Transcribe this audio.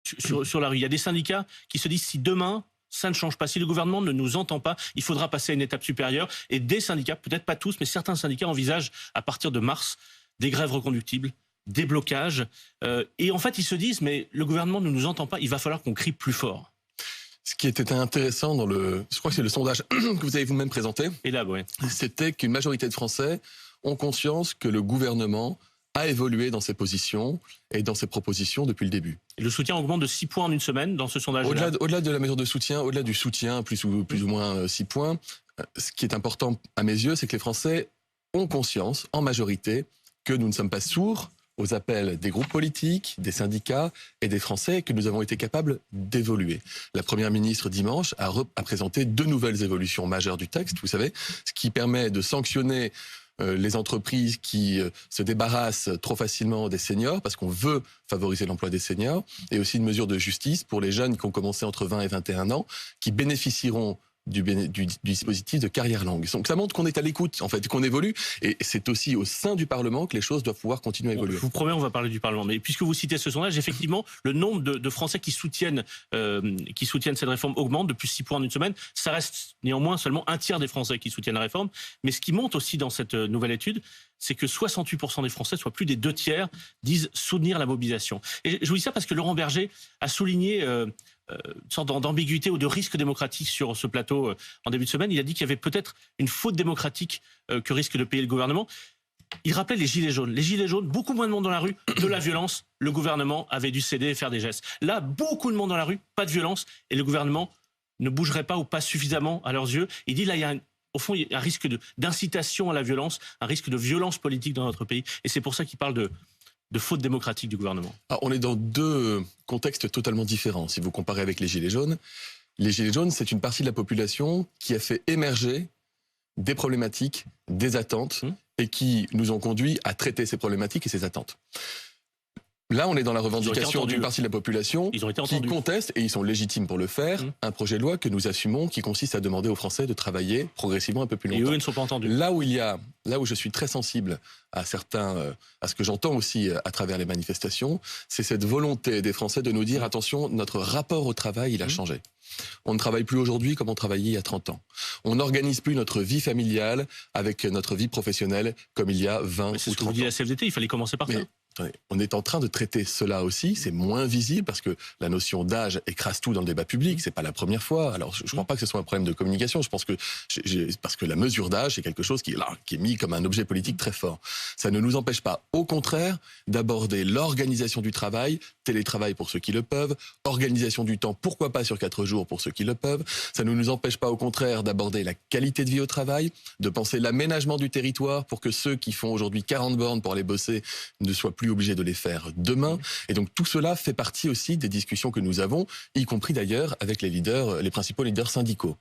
sur la rue. Il y a des syndicats qui se disent si demain ça ne change pas, si le gouvernement ne nous entend pas, il faudra passer à une étape supérieure. Et des syndicats, peut-être pas tous, mais certains syndicats envisagent à partir de mars des grèves reconductibles, des blocages. Et en fait, ils se disent mais le gouvernement ne nous entend pas, il va falloir qu'on crie plus fort. Ce qui était intéressant je crois que c'est le sondage que vous avez vous-même présenté. Et là, ouais. C'était qu'une majorité de Français ont conscience que le gouvernement a évolué dans ses positions et dans ses propositions depuis le début. Et le soutien augmente de 6 points en une semaine dans ce sondage-là. Au-delà de la mesure de soutien, au-delà du soutien, plus ou moins 6 points, ce qui est important à mes yeux, c'est que les Français ont conscience, en majorité, que nous ne sommes pas sourds aux appels des groupes politiques, des syndicats et des Français, que nous avons été capables d'évoluer. La Première ministre, dimanche, a présenté 2 nouvelles évolutions majeures du texte, vous savez, ce qui permet de sanctionner les entreprises qui se débarrassent trop facilement des seniors, parce qu'on veut favoriser l'emploi des seniors, et aussi une mesure de justice pour les jeunes qui ont commencé entre 20 et 21 ans, qui bénéficieront du dispositif de carrière longue. Donc ça montre qu'on est à l'écoute, en fait, qu'on évolue, et c'est aussi au sein du Parlement que les choses doivent pouvoir continuer à évoluer. Je vous promets, on va parler du Parlement. Mais puisque vous citez ce sondage, effectivement, le nombre de Français qui soutiennent cette réforme augmente depuis 6 points en une semaine. Ça reste néanmoins seulement un tiers des Français qui soutiennent la réforme. Mais ce qui monte aussi dans cette nouvelle étude, c'est que 68% des Français, soit plus des 2 tiers, disent soutenir la mobilisation. Et je vous dis ça parce que Laurent Berger a souligné une sorte d'ambiguïté ou de risque démocratique sur ce plateau en début de semaine. Il a dit qu'il y avait peut-être une faute démocratique que risque de payer le gouvernement. Il rappelait les gilets jaunes. Les gilets jaunes, beaucoup moins de monde dans la rue, de la violence. Le gouvernement avait dû céder et faire des gestes. Là, beaucoup de monde dans la rue, pas de violence, et le gouvernement ne bougerait pas ou pas suffisamment à leurs yeux. Il dit là, il y a au fond, il y a un risque d'incitation à la violence, un risque de violence politique dans notre pays. Et c'est pour ça qu'il parle de faute démocratique du gouvernement. Alors, on est dans 2 contextes totalement différents. Si vous comparez avec les Gilets jaunes, c'est une partie de la population qui a fait émerger des problématiques, des attentes, et qui nous ont conduits à traiter ces problématiques et ces attentes. Là, on est dans la revendication d'une partie de la population qui conteste, et ils sont légitimes pour le faire, un projet de loi que nous assumons qui consiste à demander aux Français de travailler progressivement un peu plus longtemps. Et eux ne sont pas entendus. Là où je suis très sensible à ce que j'entends aussi à travers les manifestations, c'est cette volonté des Français de nous dire attention, notre rapport au travail, il a changé. On ne travaille plus aujourd'hui comme on travaillait il y a 30 ans. On n'organise plus notre vie familiale avec notre vie professionnelle comme il y a 20 ou 30 ans. C'est ce que vous dit la CFDT, il fallait commencer par ça. Attendez, on est en train de traiter cela aussi, c'est moins visible parce que la notion d'âge écrase tout dans le débat public, c'est pas la première fois. Alors je ne crois pas que ce soit un problème de communication, je pense que parce que la mesure d'âge c'est quelque chose qui est mis comme un objet politique très fort. Ça ne nous empêche pas, au contraire, d'aborder l'organisation du travail, télétravail pour ceux qui le peuvent, organisation du temps, pourquoi pas sur 4 jours pour ceux qui le peuvent. Ça ne nous empêche pas, au contraire, d'aborder la qualité de vie au travail, de penser l'aménagement du territoire pour que ceux qui font aujourd'hui 40 bornes pour aller bosser ne soient plus obligés de les faire demain. Et donc tout cela fait partie aussi des discussions que nous avons, y compris d'ailleurs avec les principaux leaders syndicaux.